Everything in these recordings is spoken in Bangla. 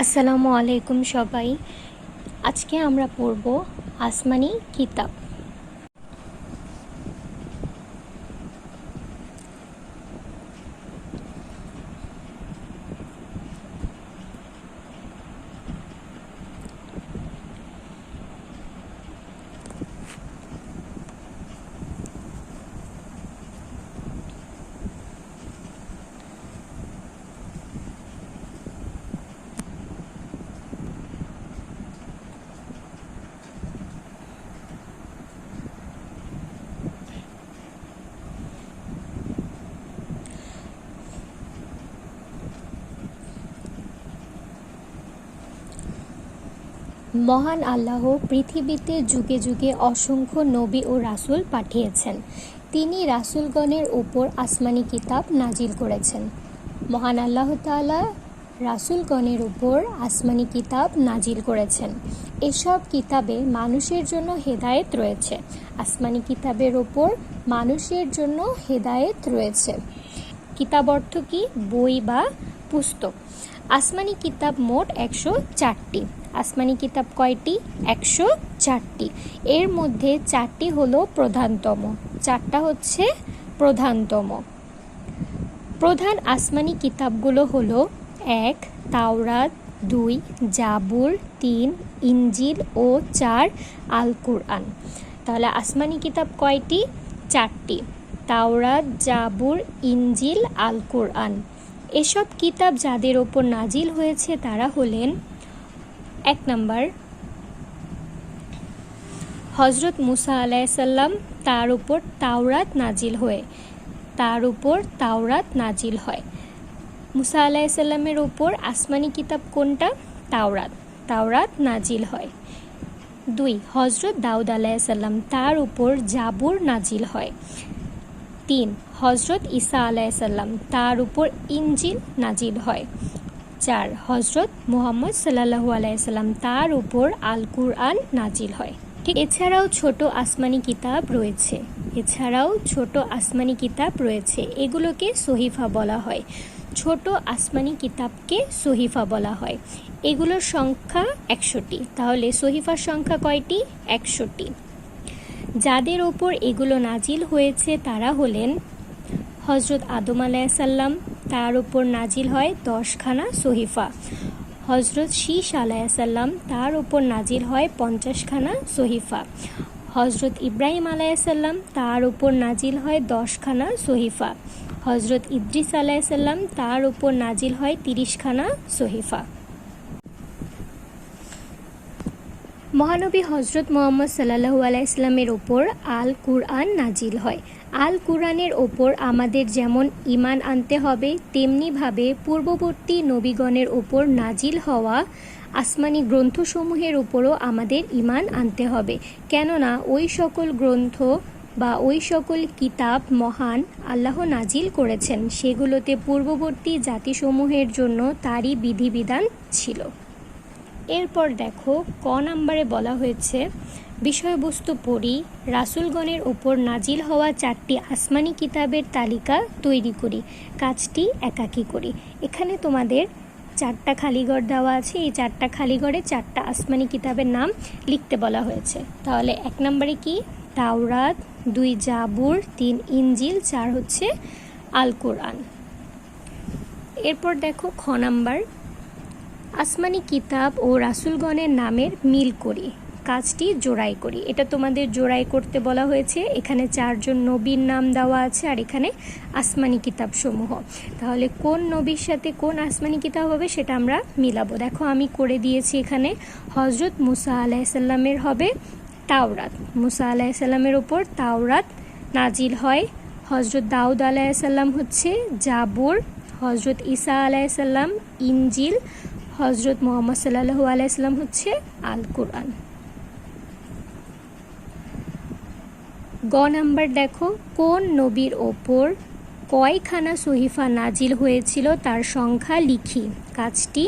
আসসালামু আলাইকুম সবাই। আজকে আমরা পড়ব আসমানি কিতাব। মহান আল্লাহ পৃথিবীতে যুগে যুগে অসংখ্য নবী ও রাসূল পাঠিয়েছেন। তিনি রাসূলগণের উপর আসমানি কিতাব নাজিল করেছেন। মহান আল্লাহ তাআলা রাসূলগণের উপর আসমানি কিতাব নাজিল করেছেন। এসব কিতাবে মানুষের জন্য হেদায়েত রয়েছে। আসমানি কিতাবের উপর মানুষের জন্য হেদায়েত রয়েছে। কিতাব অর্থ কি? বই বা পুস্তক। আসমানি কিতাব মোট 104টি। আসমানি কিতাব কয়টি? 104টি। এর মধ্যে 4টি হলো প্রধানতম। 4টা হচ্ছে প্রধানতম। প্রধান আসমানি কিতাবগুলো হলো 1 তাওরাত, 2 জাবুর, 3 ইনজিল ও 4 আল কুরআন। তাহলে আসমানি কিতাব কয়টি? 4টি। তাওরাত, জাবুর, ইনজিল, আল কুরআন। এসব কিতাব যাদের ওপর নাজিল হয়েছে তারা হলেন: 1 নাম্বার হযরত মুসা আলাইহিসসালাম, তার উপর তাওরাত নাজিল হয়। মুসা আলাইহিসসালামের উপর আসমানি কিতাব কোনটা? তাওরাত নাজিল হয়। 2 হযরত দাউদ আলাইহিসসালাম, তার উপর জাবুর নাজিল হয়। 3 হযরত ঈসা আলাইহিসসালাম, তার উপর ইনজিল নাজিল হয়। 4 হযরত মুহাম্মদ সাল্লাল্লাহু আলাইহি সাল্লাম, তার উপর আল কুরআন নাজিল হয়। ঠিক এছাড়াও ছোট আসমানি কিতাব রয়েছে। এগুলোকে সহিফা বলা হয়। ছোট আসমানি কিতাবকে সহিফা বলা হয়। এগুলোর সংখ্যা 100টি। তাহলে সহিফার সংখ্যা কয়টি? 100টি। যাদের ওপর এগুলো নাজিল হয়েছে তারা হলেন: হযরত আদম আলাইহিসসালাম, তার উপর নাজিল হয় 10খানা সহিফা। হযরত শীস আলাইহিসসালাম, তার উপর নাজিল হয় 50খানা সহিফা। হযরত ইব্রাহিম আলাইহিসসালাম, তার উপর নাজিল হয় 10খানা সহিফা। হযরত ইদ্রিস আলাইহিসসালাম, তার উপর নাজিল হয় 30খানা সহিফা। মহানবী হযরত মুহাম্মদ সাল্লাল্লাহু আলাইহি সাল্লামের ওপর আল কুরআন নাজিল হয়। আল কুরআনের ওপর আমাদের যেমন ঈমান আনতে হবে, তেমনিভাবে পূর্ববর্তী নবীগণের ওপর নাজিল হওয়া আসমানি গ্রন্থসমূহের উপরও আমাদের ঈমান আনতে হবে। কেননা ওই সকল গ্রন্থ বা ওই সকল কিতাব মহান আল্লাহ নাজিল করেছেন, সেগুলোতে পূর্ববর্তী জাতিসমূহের জন্য তারই বিধিবিধান ছিল। এরপর দেখো, ক নাম্বারে বলা হয়েছে বিষয়বস্তু পড়ি, রাসূলগণের উপর নাজিল হওয়া 4টি আসমানি কিতাবের তালিকা তৈরি করি, কাজটি একাকী করি। এখানে তোমাদের 4টা খালিঘর দেওয়া আছে। এই 4টা খালিঘরে 4টা আসমানি কিতাবের নাম লিখতে বলা হয়েছে। তাহলে 1 নম্বরে কি? তাওরাত, 2 জাবুর, 3 ইনজিল, 4 হচ্ছে আল কুরআন। এরপর দেখো খ নাম্বার, আসমানি কিতাব ও রাসূলগণের নামের মিল করি, কাজটি জোড়াই করি। এটা তোমাদের জোড়াই করতে বলা হয়েছে। এখানে 4 জন নবীর নাম দেওয়া আছে আর এখানে আসমানি কিতাব সমূহ। তাহলে কোন নবীর সাথে কোন আসমানি কিতাব হবে সেটা আমরা মিলাবো। দেখো আমি করে দিয়েছি এখানে। হযরত মুসা আলাইহিসসালামের হবে তাওরাত। মুসা আলাইহিসসালামের উপর তাওরাত নাজিল হয়। হযরত দাউদ আলাইহিসসালাম হচ্ছে জাবুর। হযরত ঈসা আলাইহিসসালাম ইনজিল। হযরত মুহাম্মদ সাল্লাল্লাহু আলাইহি সাল্লাম হচ্ছে আল কুরআন। গ নাম্বার দেখো, কোন নবীর ওপর কয়খানা সহিফা নাজিল হয়েছিল তার সংখ্যা লিখি, কাজটি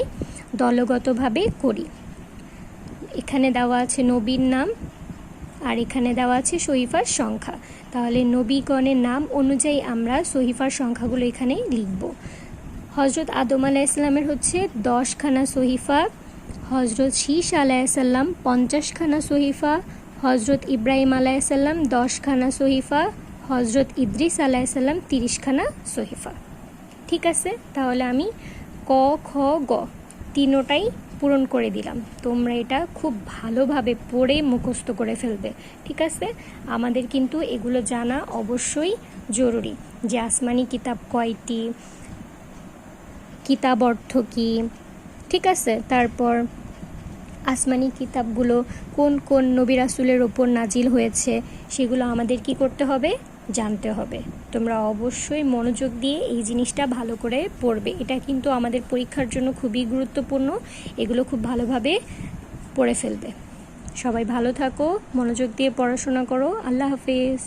দলগতভাবে করি। এখানে দেওয়া আছে নবীর নাম আর এখানে দেওয়া আছে সহিফার সংখ্যা। তাহলে নবীগণের নাম অনুযায়ী আমরা সহিফার সংখ্যাগুলো এখানে লিখব। হজরত আদম আলাইহিসসালামের হচ্ছে 10খানা সহিফা, হজরত শীষ আলাইহিসসালাম 50খানা সহিফা, হজরত ইব্রাহিম আলাইহিসসালাম 10খানা সহিফা, হজরত ইদ্রিস আলাইহিসসালাম 30খানা সহিফা। ঠিক আছে, তাহলে আমি ক খ গ তিনোটাই পূরণ করে দিলাম। তোমরা এটা খুব ভালোভাবে পড়ে মুখস্থ করে ফেলবে। ঠিক আছে, আমাদের কিন্তু এগুলো জানা অবশ্যই জরুরি, যে আসমানি কিতাব কয়টি, কিতাব অর্থ কী, ঠিক আছে, তারপর আসমানি কিতাবগুলো কোন কোন নবী রাসূলের ওপর নাজিল হয়েছে সেগুলো আমাদের কি করতে হবে, জানতে হবে। তোমরা অবশ্যই মনোযোগ দিয়ে এই জিনিসটা ভালো করে পড়বে, এটা কিন্তু আমাদের পরীক্ষার জন্য খুবই গুরুত্বপূর্ণ। এগুলো খুব ভালোভাবে পড়ে ফেলবে। সবাই ভালো থাকো, মনোযোগ দিয়ে পড়াশোনা করো। আল্লাহ হাফেজ।